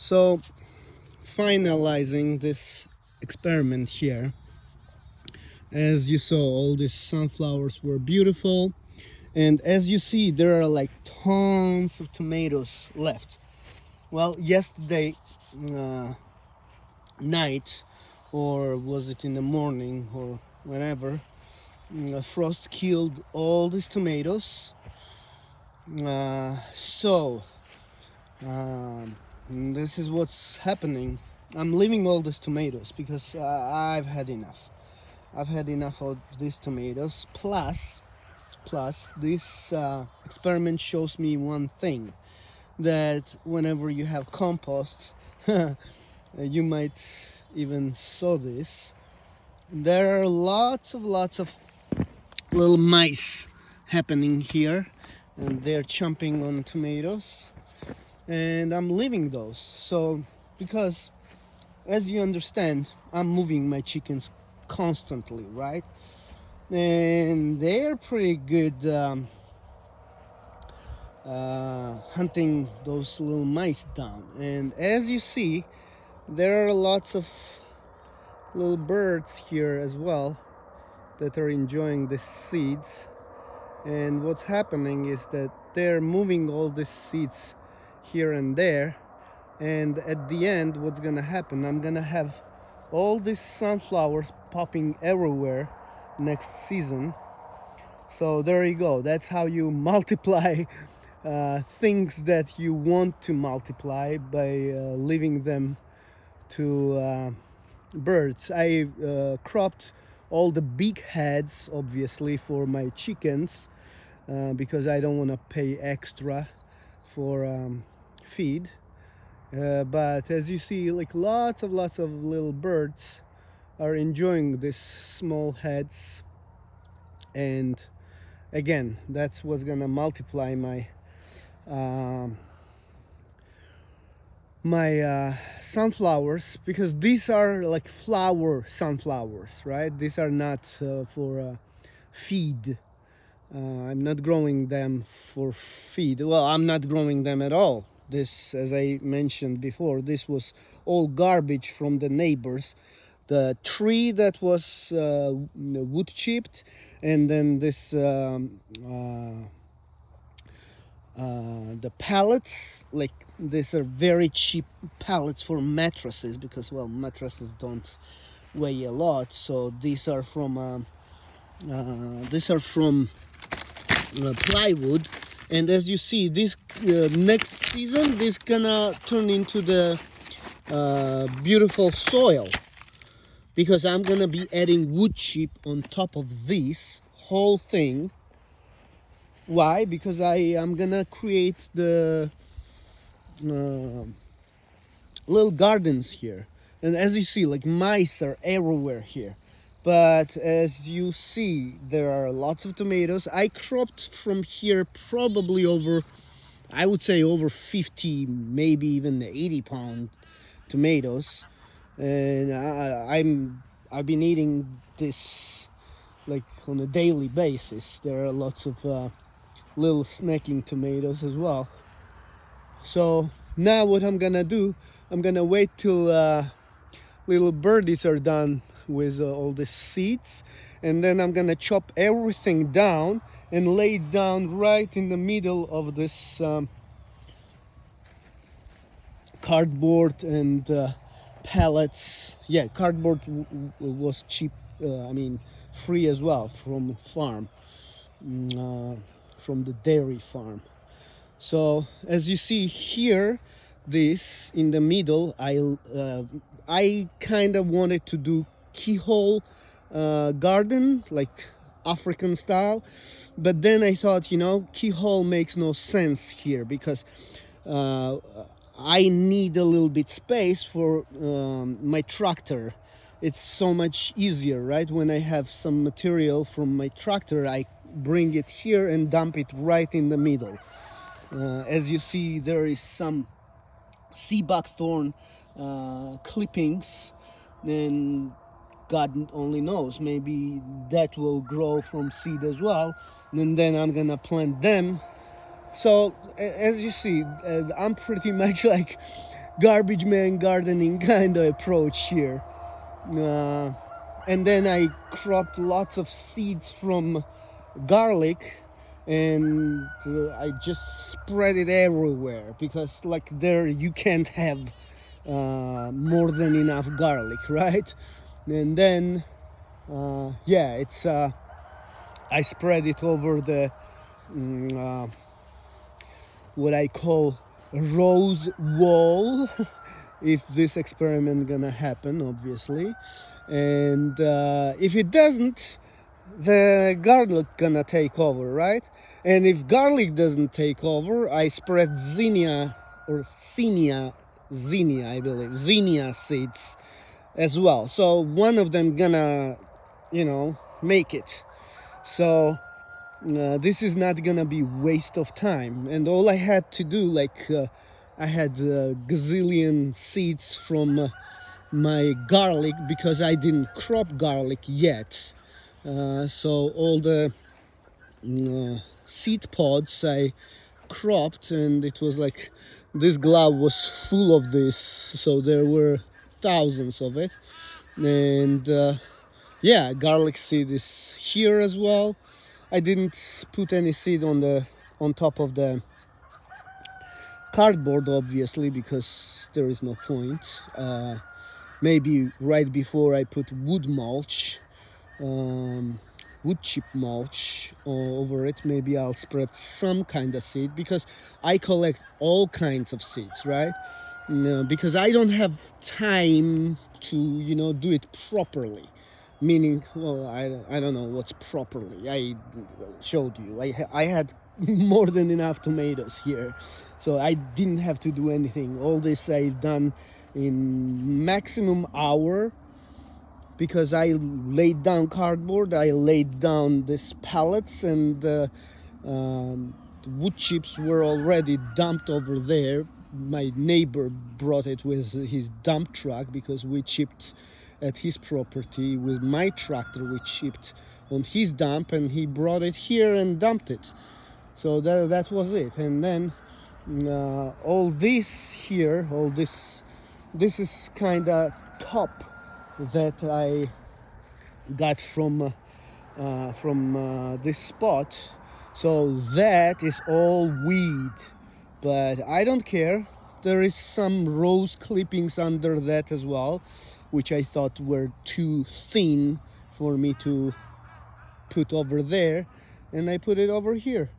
So, finalizing this experiment here, as you saw, all these sunflowers were beautiful, and as you see, there are like tons of tomatoes left. Well, yesterday night, or was it in the morning, or whenever, frost killed all these tomatoes. So, this is what's happening. I'm leaving all these tomatoes because I've had enough. I've had enough of these tomatoes. Plus, this experiment shows me one thing, that whenever you have compost, you might even sow this. There are lots of little mice happening here, and they're chomping on tomatoes. And I'm leaving those. So, because as you understand, I'm moving my chickens constantly, right? And they're pretty good hunting those little mice down. And as you see, there are lots of little birds here as well that are enjoying the seeds. And what's happening is that they're moving all these seeds here and there, and at the end what's gonna happen, I'm gonna have all these sunflowers popping everywhere next season. So there you go, that's how you multiply things that you want to multiply, by leaving them to birds. I cropped all the big heads, obviously, for my chickens, because I don't want to pay extra for feed. But as you see, like lots of little birds are enjoying these small heads, and again, that's what's gonna multiply my sunflowers, because these are like flower sunflowers, right? These are not for feed. I'm not growing them for feed. Well, I'm not growing them at all. This, as I mentioned before, this was all garbage from the neighbors. The tree that was wood chipped, and then this the pallets, like these are very cheap pallets for mattresses, because, well, mattresses don't weigh a lot. So these are from plywood. And as you see, this next season, this gonna turn into the beautiful soil, because I'm gonna be adding wood chip on top of this whole thing. Why? Because I am gonna create the little gardens here. And as you see, like mice are everywhere here. But as you see, there are lots of tomatoes. I cropped from here probably over, I would say over 50, maybe even 80-pound tomatoes. And I've been eating this like on a daily basis. There are lots of little snacking tomatoes as well. So now what I'm gonna do, I'm gonna wait till little birdies are done with all the seeds, and then I'm gonna chop everything down and lay it down right in the middle of this cardboard and pallets. Yeah, cardboard was cheap, I mean free as well, from farm, from the dairy farm. So as you see here, this in the middle, I kind of wanted to do keyhole garden, like African style, but then I thought, keyhole makes no sense here, because I need a little bit space for my tractor. It's so much easier, right? When I have some material from my tractor, I bring it here and dump it right in the middle. As you see, there is some sea buckthorn clippings, and God only knows, maybe that will grow from seed as well, and then I'm gonna plant them. So as you see, I'm pretty much like garbage man gardening kind of approach here. And then I cropped lots of seeds from garlic, and I just spread it everywhere because like there you can't have more than enough garlic, right? And then yeah, it's I spread it over the what I call rose wall if this experiment gonna happen, obviously. And if it doesn't, the garlic gonna take over, right? And if garlic doesn't take over, I spread zinnia or zinnia, I believe, zinnia seeds as well. So one of them gonna, you know, make it. So this is not gonna be waste of time. And all I had to do, like I had a gazillion seeds from my garlic because I didn't crop garlic yet. So all the seed pods I cropped, and it was like this glove was full of this, so there were thousands of it. And yeah, garlic seed is here as well. I didn't put any seed on top of the cardboard, obviously, because there is no point. Maybe right before I put wood mulch, wood chip mulch over it, maybe I'll spread some kind of seed, because I collect all kinds of seeds, right? Because I don't have time to, you know, do it properly. Meaning, well, I don't know what's properly. I showed you. I had more than enough tomatoes here, so I didn't have to do anything. All this I've done in maximum hour, because I laid down cardboard, I laid down these pallets, and wood chips were already dumped over there. My neighbor brought it with his dump truck, because we chipped at his property with my tractor. We chipped on his dump, and he brought it here and dumped it. So that was it. And then all this here, this is kind of top that I got from this spot. So that is all weed, but I don't care. There is some rose clippings under that as well, which I thought were too thin for me to put over there, and I put it over here.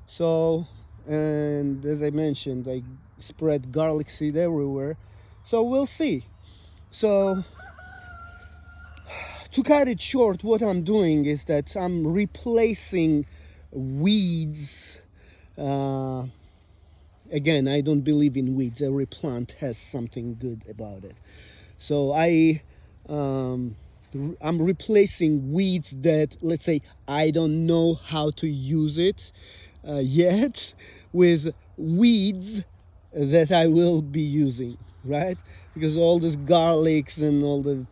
So, and as I mentioned, I spread garlic seed everywhere. So we'll see. So to cut it short, what I'm doing is that I'm replacing weeds. Again, I don't believe in weeds. Every plant has something good about it. So I'm replacing weeds that, let's say, I don't know how to use it yet, with weeds that I will be using, right? Because all this garlics and all the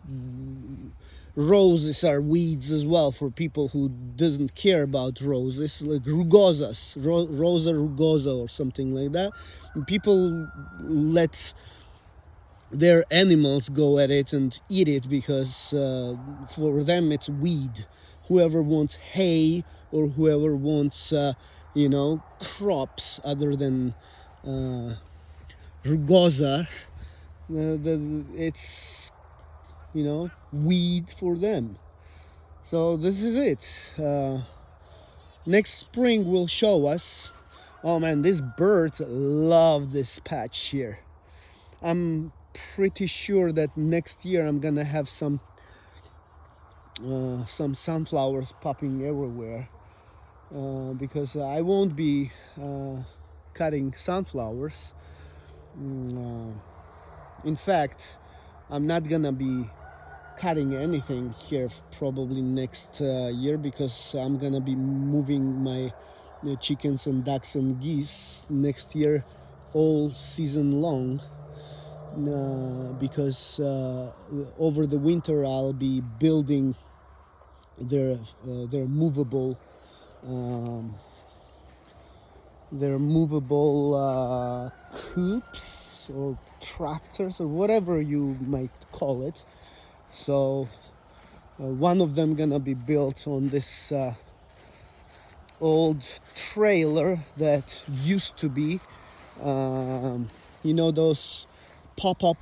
roses are weeds as well, for people who doesn't care about roses, like rugosas, Rosa rugosa or something like that. And people let their animals go at it and eat it, because for them it's weed. Whoever wants hay, or whoever wants you know, crops other than rugosa, it's, you know, weed for them. So this is it. Next spring will show us. Oh man, these birds love this patch here. I'm pretty sure that next year I'm gonna have some sunflowers popping everywhere, because I won't be cutting sunflowers. In fact, I'm not gonna be cutting anything here probably next year, because I'm gonna be moving my chickens and ducks and geese next year all season long, because over the winter I'll be building their movable coops, cars or tractors or whatever you might call it. So one of them gonna be built on this old trailer that used to be, you know, those pop-up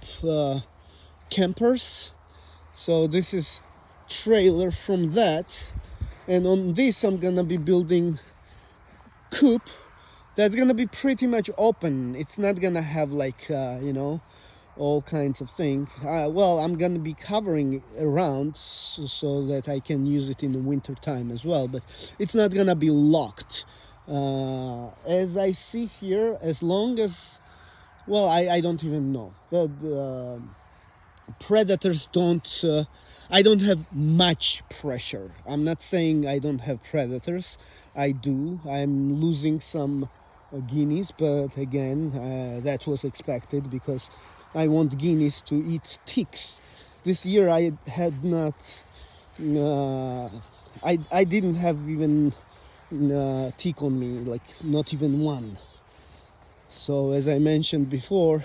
campers. So this is trailer from that, and on this I'm gonna be building coop that's gonna be pretty much open. It's not gonna have like you know, all kinds of things. Well, I'm gonna be covering it around so that I can use it in the winter time as well, but it's not gonna be locked. As I see here, as long as, well, I don't even know. The predators don't, I don't have much pressure. I'm not saying I don't have predators. I do. I'm losing some guineas, but again, that was expected because I want guineas to eat ticks. This year I had not, I didn't have even tick on me, like not even one. So as I mentioned before,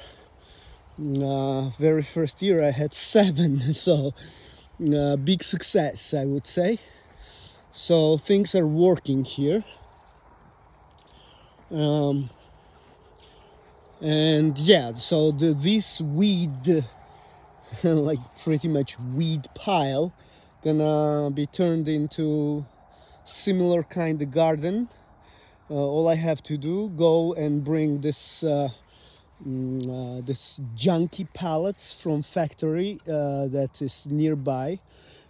very first year I had 7, so big success, I would say. So things are working here. And yeah, so this weed like pretty much weed pile gonna be turned into similar kind of garden. All I have to do, go and bring this this junky pallets from factory that is nearby,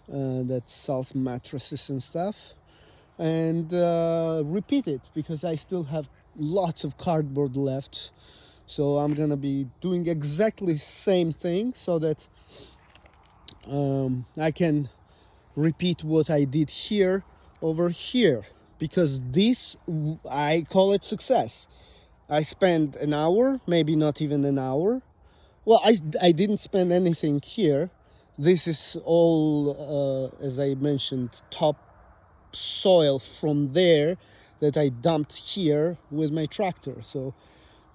that sells mattresses and stuff, and repeat it, because I still have lots of cardboard left. So I'm gonna be doing exactly same thing so that I can repeat what I did here over here, because this, I call it success. I spent an hour, maybe not even an hour. Well, I didn't spend anything here. This is all, as I mentioned, top soil from there that I dumped here with my tractor. So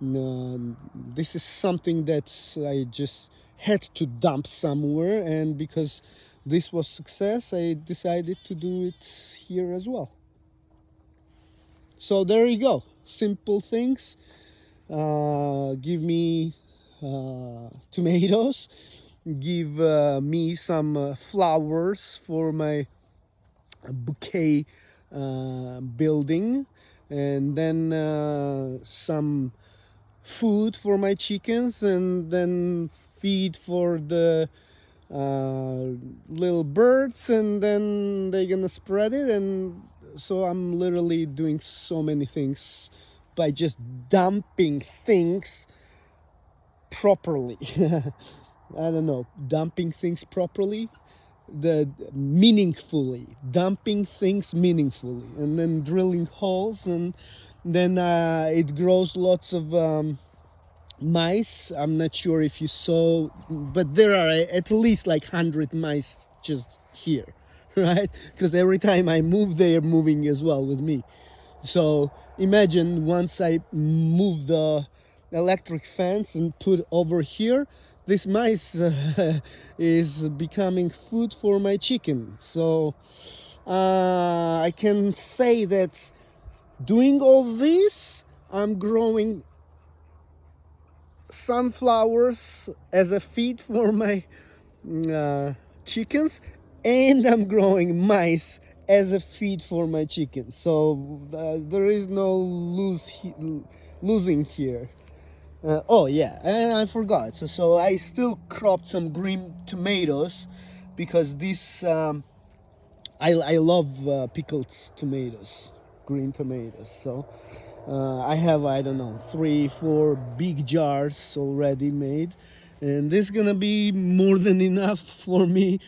this is something that I just had to dump somewhere, and because this was success, I decided to do it here as well. So there you go, simple things. Give me tomatoes, give me some flowers for my bouquet building, and then some food for my chickens, and then feed for the little birds, and then they're gonna spread it. And so I'm literally doing so many things by just dumping things properly. I don't know, dumping things properly, the meaningfully, dumping things meaningfully, and then drilling holes, and then it grows lots of mice. I'm not sure if you saw, but there are at least like 100 mice just here, right? Because every time I move, they are moving as well with me. So imagine once I move the electric fence and put over here, this mice is becoming food for my chicken. So I can say that doing all this, I'm growing sunflowers as a feed for my chickens, and I'm growing mice as a feed for my chickens. So there is no losing here. Oh yeah, and I forgot. So I still cropped some green tomatoes, because this I love pickled tomatoes, green tomatoes. So I have, I don't know, 3-4 big jars already made, and this is gonna be more than enough for me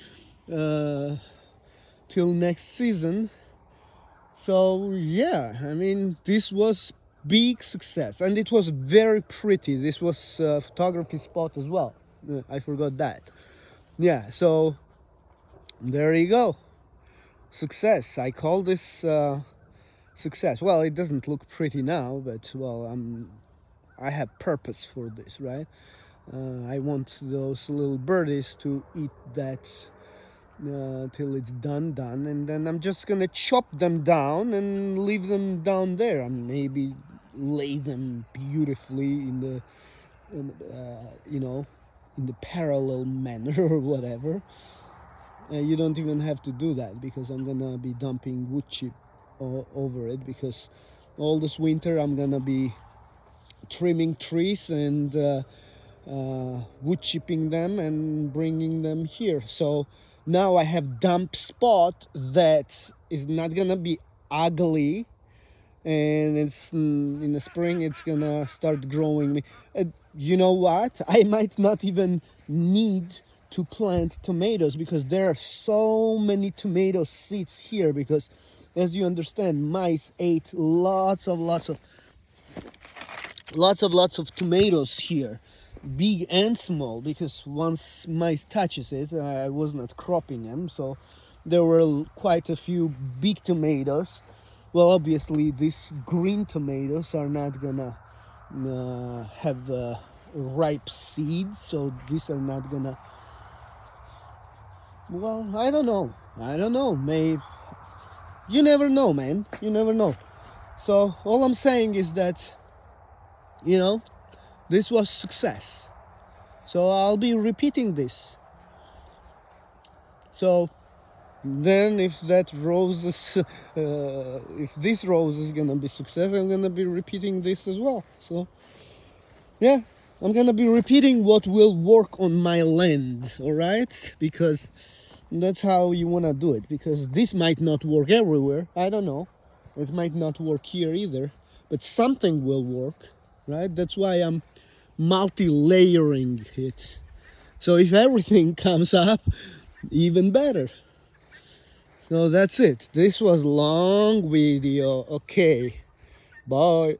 till next season. So yeah, I mean, this was big success, and it was very pretty. This was a photography spot as well. I forgot that. Yeah, so there you go, success. I call this success. Well, it doesn't look pretty now, but well, I have purpose for this, right? I want those little birdies to eat that till it's done, and then I'm just gonna chop them down and leave them down there, and maybe lay them beautifully in the you know, in the parallel manner or whatever. You don't even have to do that because I'm gonna be dumping wood chip over it, because all this winter I'm gonna be trimming trees and wood chipping them and bringing them here. So now I have dump spot that is not gonna be ugly, and it's in the spring it's gonna start growing. You know what, I might not even need to plant tomatoes because there are so many tomato seeds here, because as you understand, mice ate lots of tomatoes here, big and small, because once mice touches it, I was not cropping them, so there were quite a few big tomatoes. Well, obviously these green tomatoes are not gonna have ripe seed, so these are not gonna, well, I don't know, maybe, you never know, man, you never know. So all I'm saying is that, you know, this was success, so I'll be repeating this. So then if that rose is if this rose is gonna be success, I'm gonna be repeating this as well. So yeah, I'm gonna be repeating what will work on my land, all right? Because that's how you want to do it, because this might not work everywhere, I don't know, it might not work here either, but something will work, right? That's why I'm multi-layering it, so if everything comes up, even better. So that's it, this was long video. Okay, bye.